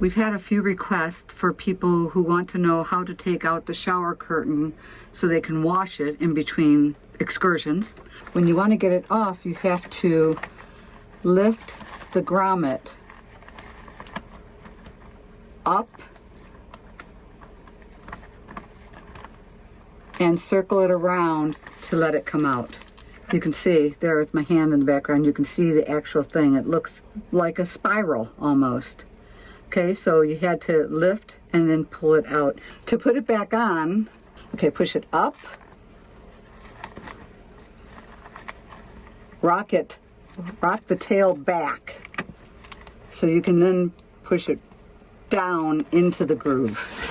We've had a few requests for people who want to know how to take out the shower curtain so they can wash it in between excursions. When you want to get it off, you have to lift the grommet up and circle it around to let it come out. You can see, there is my hand in the background, you can see the actual thing. It looks like a spiral almost. Okay, so you had to lift and then pull it out. To put it back on, okay, push it up, rock the tail back, so you can then push it down into the groove.